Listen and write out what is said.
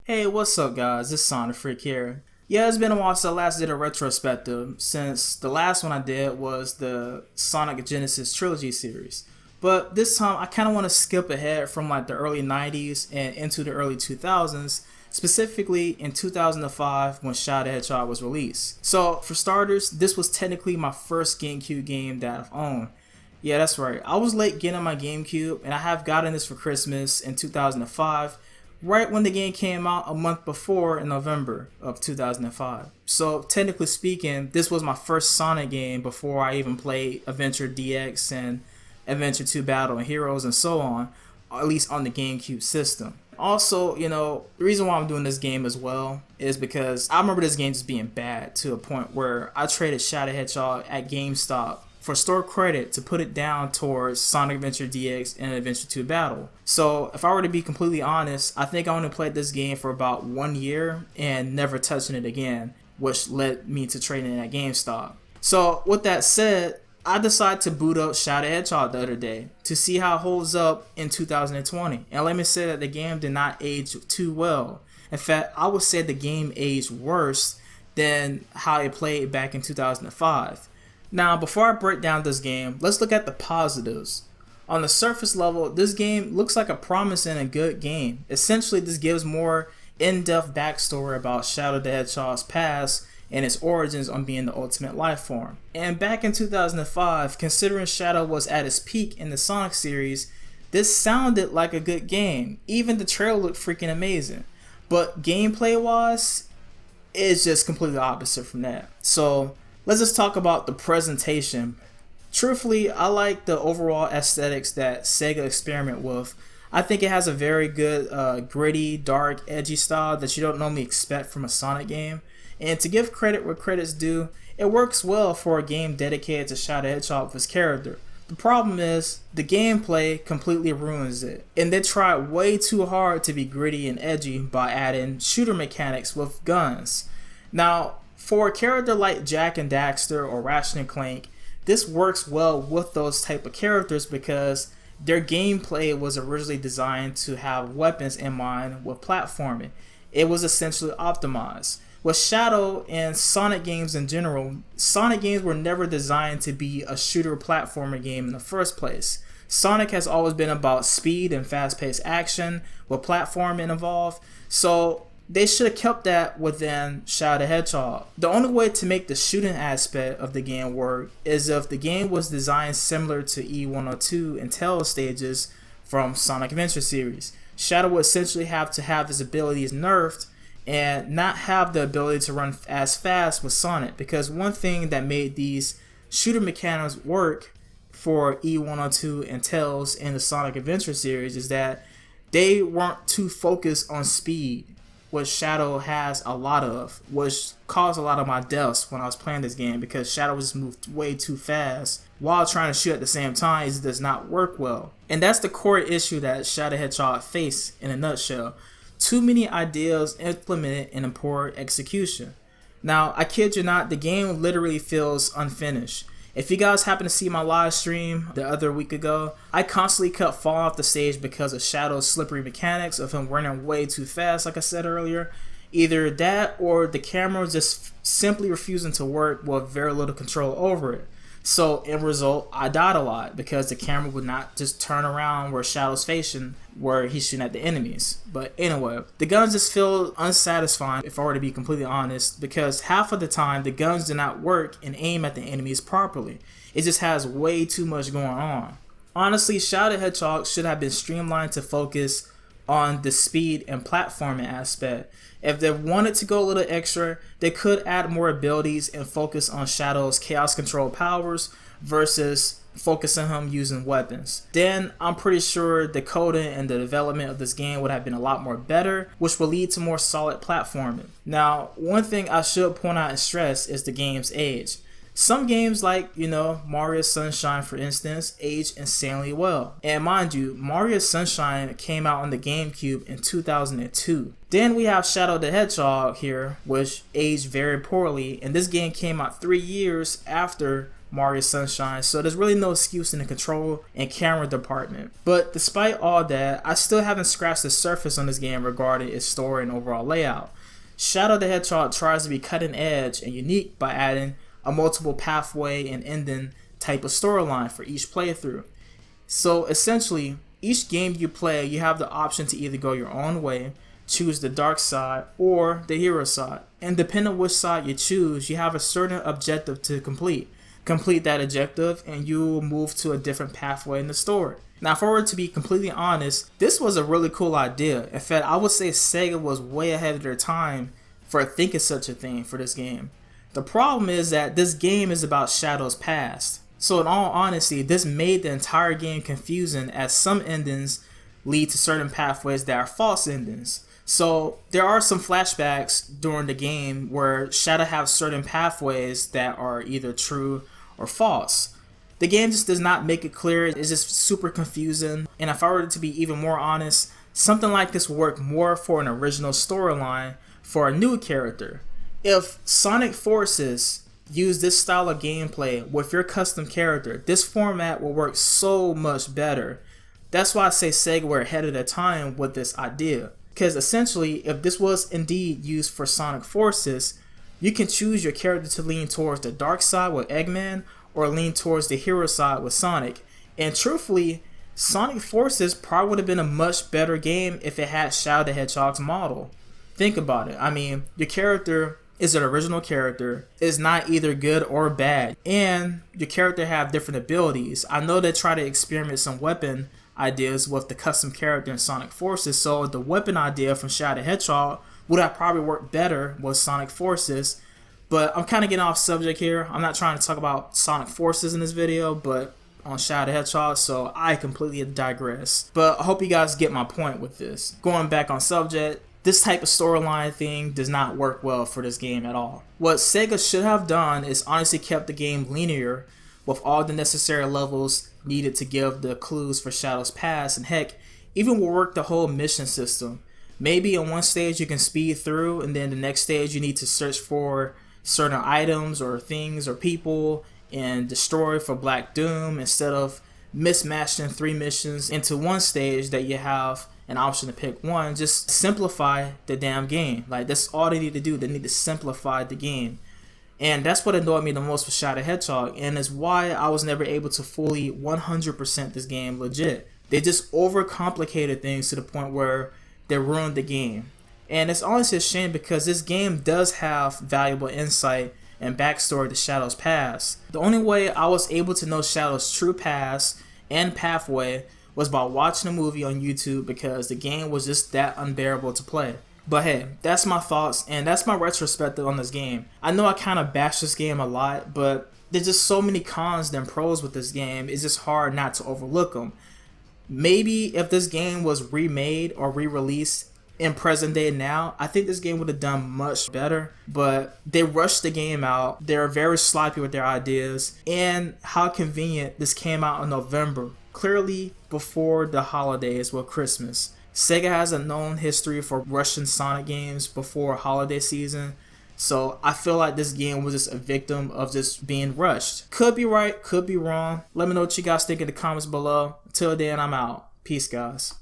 Hey, what's up guys, it's SonicFreak here. Yeah, it's been a while since I last did a retrospective, since the last one I did was the Sonic Genesis Trilogy series. But this time I kind of want to skip ahead from like the early 90s and into the early 2000s, specifically in 2005 when Shadow the Hedgehog was released. So for starters, this was technically my first GameCube game that I've owned. Yeah, that's right, I was late getting my GameCube and I have gotten this for Christmas in 2005, right when the game came out a month before in November of 2005. So technically speaking, this was my first Sonic game before I even played Adventure DX and Adventure 2 Battle and Heroes and so on, at least on the GameCube system. Also, the reason why I'm doing this game as well is because I remember this game just being bad to a point where I traded Shadow the Hedgehog at GameStop for store credit to put it down towards Sonic Adventure DX and Adventure 2 Battle. So if I were to be completely honest, I think I only played this game for about 1 year and never touching it again, which led me to trading it at GameStop. So with that said, I decided to boot up Shadow the Hedgehog the other day to see how it holds up in 2020. And let me say that the game did not age too well. In fact, I would say the game aged worse than how it played back in 2005. Now, before I break down this game, let's look at the positives. On the surface level, this game looks like a promising and good game. Essentially, this gives more in-depth backstory about Shadow the Hedgehog's past and its origins on being the ultimate life form. And back in 2005, considering Shadow was at its peak in the Sonic series, this sounded like a good game. Even the trailer looked freaking amazing. But gameplay-wise, it's just completely opposite from that. So let's just talk about the presentation. Truthfully, I like the overall aesthetics that Sega experiment with. I think it has a very good gritty, dark, edgy style that you don't normally expect from a Sonic game. And to give credit where credit's due, it works well for a game dedicated to Shadow the Hedgehog with his character. The problem is, the gameplay completely ruins it. And they tried way too hard to be gritty and edgy by adding shooter mechanics with guns. Now, for a character like Jak and Daxter or Ratchet and Clank, this works well with those type of characters because their gameplay was originally designed to have weapons in mind with platforming. It was essentially optimized. With Shadow and Sonic games in general, Sonic games were never designed to be a shooter platformer game in the first place. Sonic has always been about speed and fast-paced action with platforming involved, so they should have kept that within Shadow the Hedgehog. The only way to make the shooting aspect of the game work is if the game was designed similar to E102 and Tails stages from Sonic Adventure series. Shadow would essentially have to have his abilities nerfed and not have the ability to run as fast with Sonic, because one thing that made these shooter mechanics work for E102 and Tails in the Sonic Adventure series is that they weren't too focused on speed, which Shadow has a lot of, which caused a lot of my deaths when I was playing this game, because Shadow just moved way too fast while trying to shoot at the same time. It does not work well. And that's the core issue that Shadow the Hedgehog faced in a nutshell. Too many ideas implemented in a poor execution. Now, I kid you not, the game literally feels unfinished. If you guys happen to see my live stream the other week ago, I constantly kept falling off the stage because of Shadow's slippery mechanics of him running way too fast, like I said earlier. Either that or the camera just simply refusing to work with very little control over it. So in result, I died a lot because the camera would not just turn around where Shadow's facing, where he's shooting at the enemies. But anyway, the guns just feel unsatisfying, if I were to be completely honest, because half of the time the guns do not work and aim at the enemies properly. It just has way too much going on. Honestly, Shadow the Hedgehog should have been streamlined to focus on the speed and platforming aspect. If they wanted to go a little extra, they could add more abilities and focus on Shadow's chaos control powers versus focusing on him using weapons. Then I'm pretty sure the coding and the development of this game would have been a lot more better, which will lead to more solid platforming. Now, one thing I should point out and stress is the game's age. Some games like, Mario Sunshine for instance, aged insanely well. And mind you, Mario Sunshine came out on the GameCube in 2002. Then we have Shadow the Hedgehog here, which aged very poorly, and this game came out 3 years after Mario Sunshine, so there's really no excuse in the control and camera department. But despite all that, I still haven't scratched the surface on this game regarding its story and overall layout. Shadow the Hedgehog tries to be cutting edge and unique by adding a multiple pathway and ending type of storyline for each playthrough. So essentially, each game you play, you have the option to either go your own way, choose the dark side, or the hero side. And depending on which side you choose, you have a certain objective to complete. Complete that objective and you will move to a different pathway in the story. Now, if I were to be completely honest, this was a really cool idea. In fact, I would say Sega was way ahead of their time for thinking such a thing for this game. The problem is that this game is about Shadow's past. So in all honesty, this made the entire game confusing, as some endings lead to certain pathways that are false endings. So there are some flashbacks during the game where Shadow has certain pathways that are either true or false. The game just does not make it clear. It's just super confusing. And if I were to be even more honest, something like this would work more for an original storyline for a new character. If Sonic Forces use this style of gameplay with your custom character, this format will work so much better. That's why I say Sega were ahead of their time with this idea. Because essentially, if this was indeed used for Sonic Forces, you can choose your character to lean towards the dark side with Eggman or lean towards the hero side with Sonic. And truthfully, Sonic Forces probably would have been a much better game if it had Shadow the Hedgehog's model. Think about it. I mean, your character is an original character, is not either good or bad, and your character have different abilities. I know they try to experiment some weapon ideas with the custom character in Sonic Forces, so the weapon idea from Shadow the Hedgehog would have probably worked better with Sonic Forces. But I'm kind of getting off subject here. I'm not trying to talk about Sonic Forces in this video, but on Shadow the Hedgehog, so I completely digress. But I hope you guys get my point with this. Going back on subject, this type of storyline thing does not work well for this game at all. What Sega should have done is honestly kept the game linear with all the necessary levels needed to give the clues for Shadow's past, and heck, even will work the whole mission system. Maybe on one stage you can speed through, and then the next stage you need to search for certain items or things or people and destroy for Black Doom, instead of mismatching 3 missions into one stage that you have an option to pick one. Just simplify the damn game. Like, that's all they need to do. They need to simplify the game. And that's what annoyed me the most with Shadow the Hedgehog, and is why I was never able to fully 100% this game legit. They just overcomplicated things to the point where they ruined the game. And it's honestly a shame, because this game does have valuable insight and backstory to Shadow's past. The only way I was able to know Shadow's true past and pathway was by watching a movie on YouTube, because the game was just that unbearable to play. But hey, that's my thoughts, and that's my retrospective on this game. I know I kind of bash this game a lot, but there's just so many cons than pros with this game. It's just hard not to overlook them. Maybe if this game was remade or re-released in present day now, I think this game would have done much better. But they rushed the game out. They're very sloppy with their ideas. And how convenient this came out in November, clearly before the holidays with Christmas. Sega has a known history for rushing Sonic games before holiday season, so I feel like this game was just a victim of just being rushed. Could be right, could be wrong. Let me know what you guys think in the comments below. Until then, I'm out. Peace, guys.